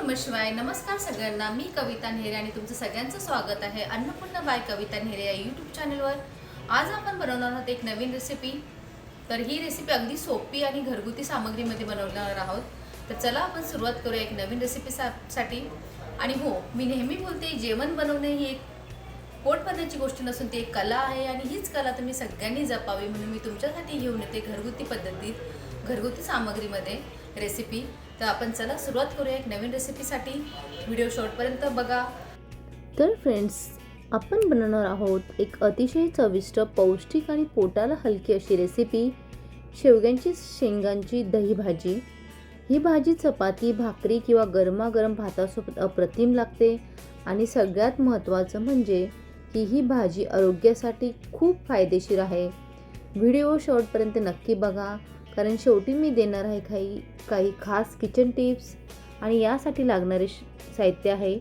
नमः शिवाय. नमस्कार सगळ्यांना. मी कविता नेहरे आणि तुमचं सगळ्यांचं स्वागत आहे अन्नपूर्णा बाय कविता नेहरे या यूट्यूब चॅनलवर. आज आपण बनवणार आहोत एक नवीन रेसिपी. तर ही रेसिपी अगदी सोपी आणि घरगुती सामग्रीमध्ये बनवणार आहोत. तर चला आपण सुरुवात करूया एक नवीन रेसिपीसाठी. आणि हो, मी नेहमी बोलते जेवण बनवणे ही एक पोट भरण्याची गोष्ट नसून ती एक कला आहे आणि हीच कला तुम्ही सगळ्यांनी जपावी म्हणून मी तुमच्यासाठी घेऊन येते घरगुती पद्धतीत घरगुती सामग्रीमध्ये रेसिपी. तर आपण चला सुरुवात करूया एक नवीन रेसिपीसाठी. व्हिडिओ शेवटपर्यंत बघा. तर फ्रेंड्स, आपण बनवणार आहोत एक अतिशय चविष्ट, पौष्टिक आणि पोटाला हलकी अशी रेसिपी, शेवग्यांची शेंगांची दही भाजी. ही भाजी चपाती, भाकरी किंवा गरमागरम भातासोबत अप्रतिम लागते. आणि सगळ्यात महत्त्वाचं म्हणजे की ही भाजी आरोग्यासाठी खूप फायदेशीर आहे. व्हिडिओ शेवटपर्यंत नक्की बघा, कारण शेवटी मी देणार आहे काही खास किचन टिप्स. आणि यासाठी लागणारे साहित्य आहे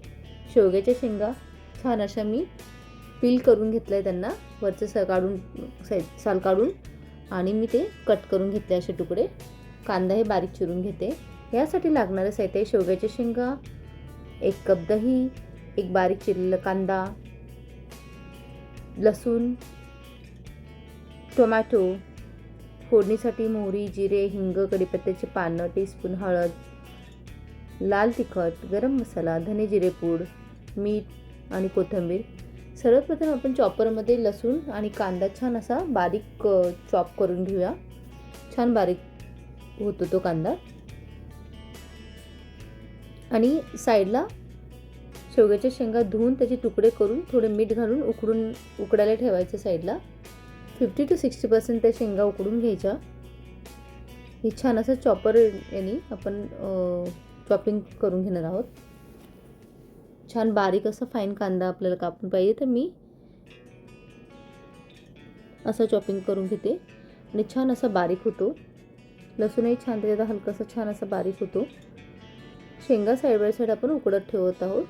शेवग्याच्या शेंगा. छान अशा मी पील करून घेतलं आहे, त्यांना वरचं साल काढून आणि मी ते कट करून घेतले असे तुकडे. कांदा हे बारीक चिरून घेते. यासाठी लागणारे साहित्य आहे शेवग्याच्या शेंगा, 1 कप दही, एक बारीक चिरलेला कांदा, लसूण, टोमॅटो, फोडणीसाठी मोहरी, जिरे, हिंग, कढीपत्त्याची पानं, टीस्पून हळद, लाल तिखट, गरम मसाला, धने जिरे पूड, मीठ आणि कोथिंबीर. सर्वप्रथम आपण चॉपरमध्ये लसूण आणि कांदा छान असा बारीक चॉप करून घेऊया. छान बारीक होतो तो कांदा. आणि साईडला शेवग्याच्या शेंगा धुवून त्याचे तुकडे करून थोडे मीठ घालून उकडायला ठेवायचं साईडला. 50 to 60% त्या शेंगा उकडून घ्यायच्या. ही छान असं चॉपर याने आपण चॉपिंग करून घेणार आहोत. छान बारीक असं फाईन कांदा आपल्याला कापून पाहिजे, तर मी असं चॉपिंग करून घेते. आणि छान असा बारीक होतो. लसूणही छान त्याच्यात हलकासा छान असा बारीक होतो. शेंगा साईड बाय साईड आपण उकडत ठेवत आहोत.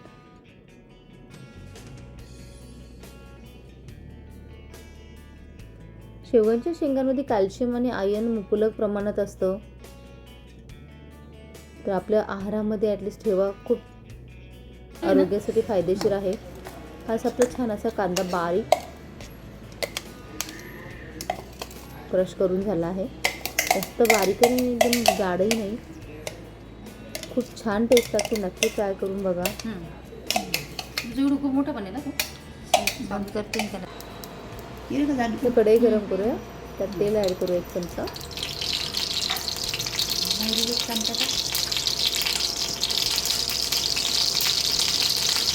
शेवग्यांच्या शेंगांमध्ये कॅल्शियम आणि आयर्न मुबलक प्रमाणात असतं. तर आपल्या आहारामध्ये ॲटलिस्ट ठेवा, खूप आरोग्यासाठी फायदेशीर आहे. हाच आपला छान असा कांदा बारीक क्रश करून झाला आहे. जास्त बारीक आणि एकदम जाडही नाही. खूप छान टेस्ट लागते, नक्की ट्राय करून बघा. जेवढं खूप मोठं बनेल ना बंद करते त्याला. कढई गरम करूया, त्यात तेल ॲड करूया 1 चमचा.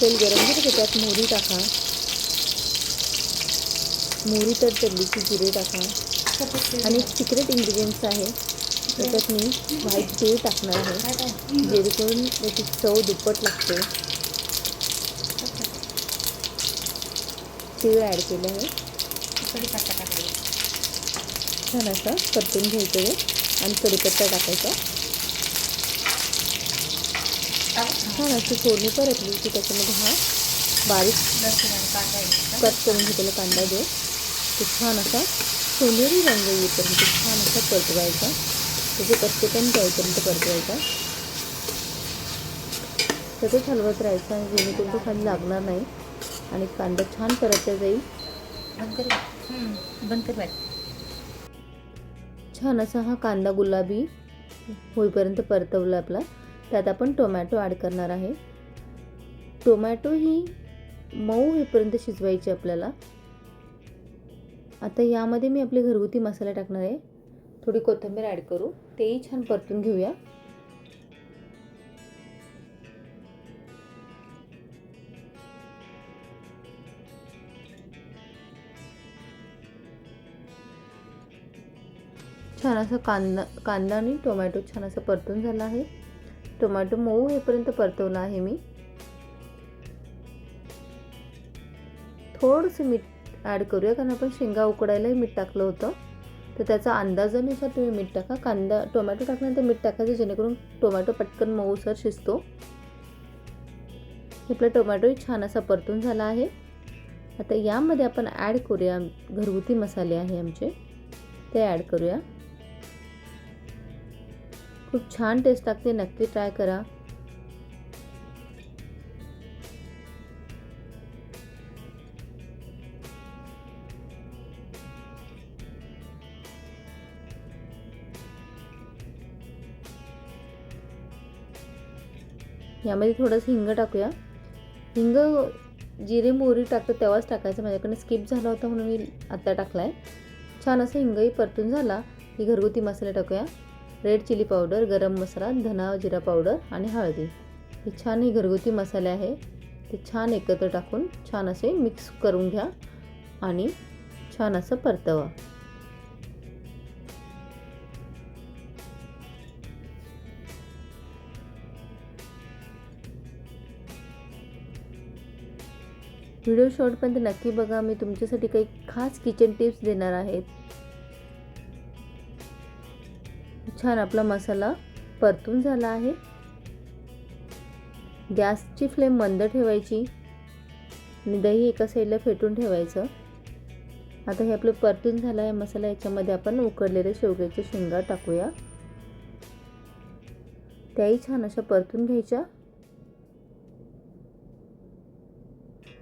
तेल गरम झालं की त्यात मोहरी टाका. मोहरी तर तडलीची जिरे टाका. आणि एक सिक्रेट इन्ग्रेडियंट्स आहे, त्याच्यात मी व्हाईट तीळ टाकणार आहे, जेणेकरून त्याची चव दुप्पट लागते. तीळ ॲड केलं आहे. छान असं परतून घ्यायचं आहे आणि कढीपत्ता टाकायचा. छान अशी फोडणी परतली की त्याच्यामध्ये हा बारीक कट करून घेतलेला कांदा जो तो छान असा सोनेरी रंग येईपर्यंत छान असा परतवायचा. त्याचे कच्चेपण जाईपर्यंत परतवायचा. सतत हलवत राहायचं आणि जेणेकरून तो खाली लागणार नाही आणि कांदा छान परतला जाईल. छान असा हा कांदा गुलाबी होईपर्यंत परतवला आपला. त्यात आपण टोमॅटो ॲड करणार आहे. टोमॅटो ही मऊ होईपर्यंत शिजवायची आपल्याला. आता यामध्ये मी आपले घरगुती मसाले टाकणार आहे. थोडी कोथिंबीर ॲड करू, तेही छान परतून घेऊया. छान असं कांदा आणि टोमॅटो छान असं परतून झाला आहे. टोमॅटो मऊ होईपर्यंत परतवला आहे मी. थोडंसं मीठ ॲड करूया, कारण आपण शेंगा उकडायलाही मीठ टाकलं होतं. तर त्याचा अंदाजानुसार तुम्ही मीठ टाका. टोमॅटो टाकल्यानंतर मीठ टाकायचं, जेणेकरून टोमॅटो पटकन मऊसर शिजतो. आपला टोमॅटोही छान असा परतून झाला आहे. आता यामध्ये आपण ॲड करूया घरगुती मसाले आहे आमचे, ते ॲड करूया. खूप छान टेस्ट लागते, नक्की ट्राय करा. यामध्ये थोडंसं हिंग टाकूया. हिंग जिरे मोहरी टाकतं तेव्हाच टाकायचं, माझ्याकडनं स्किप झाला होता म्हणून मी आता टाकला आहे. छान असं हिंगही परतून झाला की घरगुती मसाले टाकूया. रेड चिली पावडर, गरम मसाला, धना जिरा पावडर आणि हळदी. हे छान हे घरगुती मसाले आहे ते छान एकत्र टाकून छान असे मिक्स करून घ्या आणि छान असं परतवा. व्हिडिओ शेवटपर्यंत नक्की बघा. मी तुमच्यासाठी काही खास किचन टिप्स देणार आहेत. छान आपला मसाला परतून झाला आहे. गॅसची फ्लेम मंद ठेवायची आणि दही एका साईडला फेटून ठेवायचं. आता हे आपलं परतून झालं आहे मसाला. याच्यामध्ये आपण उकडलेल्या शेवग्याच्या शेंगा टाकूया. त्याही छान अशा परतून घ्यायच्या.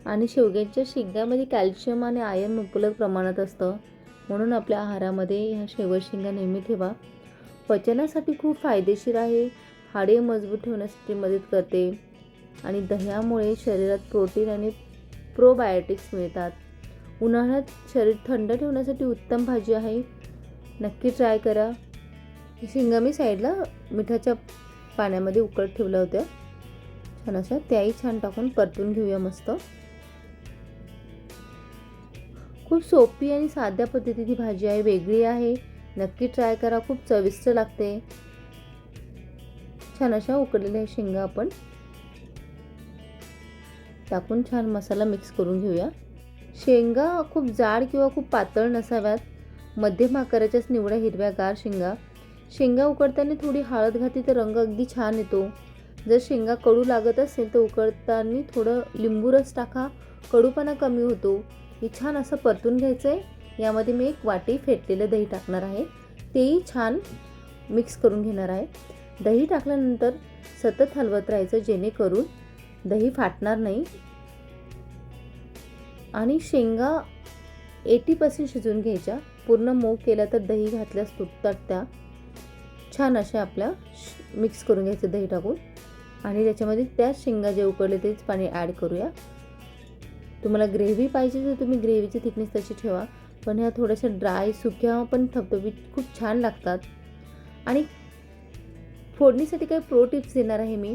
आणि शेवग्याच्या शेंगामध्ये कॅल्शियम आणि आयर्न मुबलक प्रमाणात असतं, म्हणून आपल्या आहारामध्ये ह्या शेवग्याच्या शेंगा नेहमी ठेवा. पचनासाठी खूप फायदेशीर आहे. हाडे मजबूत ठेवण्यासाठी मदत करते आणि दह्यामुळे शरीरात प्रोटीन आणि प्रोबायोटिक्स मिळतात. उन्हाळ्यात शरीर थंड ठेवण्यासाठी उत्तम भाजी आहे. नक्की ट्राय करा. शेंगा मी साईडला मिठाच्या पाण्यामध्ये उकळत ठेवल्या होत्या. छान अशा त्याही छान टाकून परतून घेऊया मस्त. खूप सोपी आणि साध्या पद्धतीची भाजी आहे, वेगळी आहे. नक्की ट्राय करा. खूप चविष्ट लागते. छान अशा उकडलेल्या शेंगा आपण टाकून छान मसाला मिक्स करून घेऊया. शेंगा खूप जाड किंवा खूप पातळ नसाव्यात. मध्यम आकाराच्याच निवडा हिरव्यागार शेंगा. शेंगा उकडताना थोडी हळद घातली तर रंग अगदी छान येतो. जर शेंगा कडू लागत असेल तर उकडताना थोडं लिंबू रस टाका, कडूपणा कमी होतो. हे छान असं परतून घ्यायचं आहे. यामध्ये मी एक वाटी फेटलेलं दही टाकणार आहे. तेही छान मिक्स करून घेणार आहे. दही टाकल्यानंतर सतत हलवत राहायचं जेणेकरून दही फाटणार नाही. आणि शेंगा 80% शिजवून घ्यायच्या. पूर्ण मऊ केला तर दही घातल्यास तुटतात त्या. छान अशा आपल्या मिक्स करून घ्यायचं दही टाकून आणि त्याच्यामध्ये त्याच शेंगा जे उकडले तेच पाणी ॲड करूया. तुम्हाला ग्रेव्ही पाहिजे तर तुम्ही ग्रेव्हीची थिकनेस तशी ठेवा, पण ह्या थोड्याशा ड्राय सुक्या पण थपथपीत खूप छान लागतात. आणि फोडणीसाठी काही प्रो टिप्स देणार आहे मी.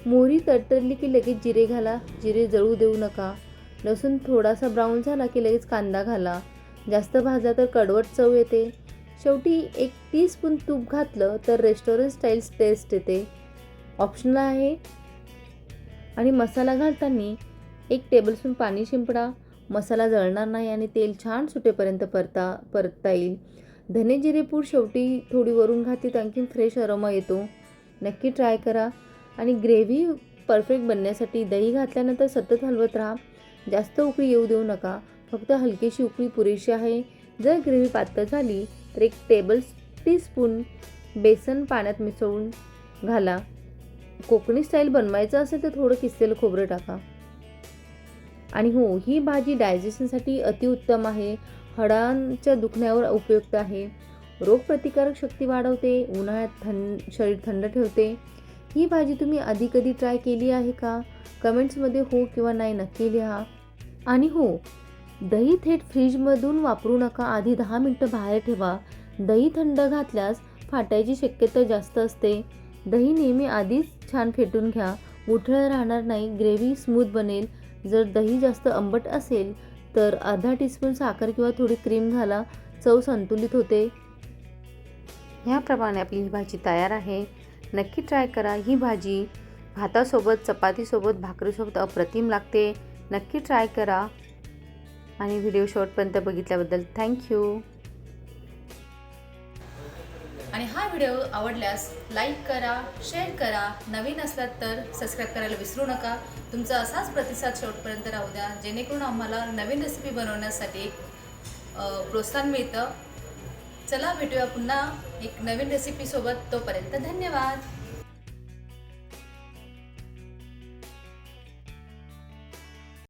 मोहरी तडतडली की लगेच जिरे घाला. जिरे जळू देऊ नका. लसूण थोडासा ब्राऊन झाला की लगेच कांदा घाला. जास्त भाजला तर कडवट चव येते. शेवटी 1 टीस्पून तूप घातलं तर रेस्टॉरंट स्टाईल टेस्ट येते. ऑप्शनल आहे. आणि मसाला घालताना 1 टेबलस्पून पाणी शिंपडा. मसाला जळणार नाही आणि तेल छान सुटेपर्यंत परतता येईल. धने जिरे पूड शेवटी थोडी वरून घातली तर आणखी फ्रेश अरोमा येतो. नक्की ट्राय करा. आणि ग्रेव्ही परफेक्ट बनण्यासाठी दही घातल्यानंतर सतत हलवत राहा. जास्त उकळी येऊ देऊ नका. फक्त हलकीशी उकळी पुरेशी आहे. जर ग्रेव्ही पातळ झाली तर 1 टीस्पून बेसन पाण्यात मिसळून घाला. कोकणी स्टाईल बनवायचं असेल तर थोडं किसलेलं खोबरं टाका. आणि हो, ही भाजी डायजेशनसाठी अतिउत्तम आहे. हाडांच्या दुखण्यावर उपयुक्त आहे. रोगप्रतिकारक शक्ती वाढवते. उन्हाळ्यात शरीर थंड ठेवते. ही भाजी तुम्ही आधी कधी ट्राय केली आहे का? कमेंट्समध्ये हो किंवा नाही नक्की लिहा. आणि हो, दही थेट फ्रीजमधून वापरू नका. आधी 10 मिनटं बाहेर ठेवा. दही थंड घातल्यास फाटायची शक्यता जास्त असते. दही नेहमी आधीच छान फेटून घ्या. गुठळ्या राहणार नाही. ग्रेव्ही स्मूथ बनेल. जर दही जास्त आंबट असेल तर अर्धा टीस्पून साखर किंवा थोडी क्रीम घाला. चव संतुलित होते. ह्याप्रमाणे आपली ही भाजी तयार आहे. नक्की ट्राय करा. ही भाजी भातासोबत, चपातीसोबत, भाकरीसोबत अप्रतिम लागते. नक्की ट्राय करा. आणि व्हिडिओ शेवटपर्यंत बघितल्याबद्दल थँक्यू. आणि हा व्हिडिओ आवडल्यास लाईक करा, शेअर करा. नवीन असलात तर सबस्क्राईब करायला विसरू नका. तुमचा असाच प्रतिसाद शेवटपर्यंत राहू द्या, जेणेकरून आम्हाला नवीन रेसिपी बनवण्यासाठी प्रोत्साहन मिळतं. चला भेटूया पुन्हा एक नवीन रेसिपीसोबत. तोपर्यंत धन्यवाद.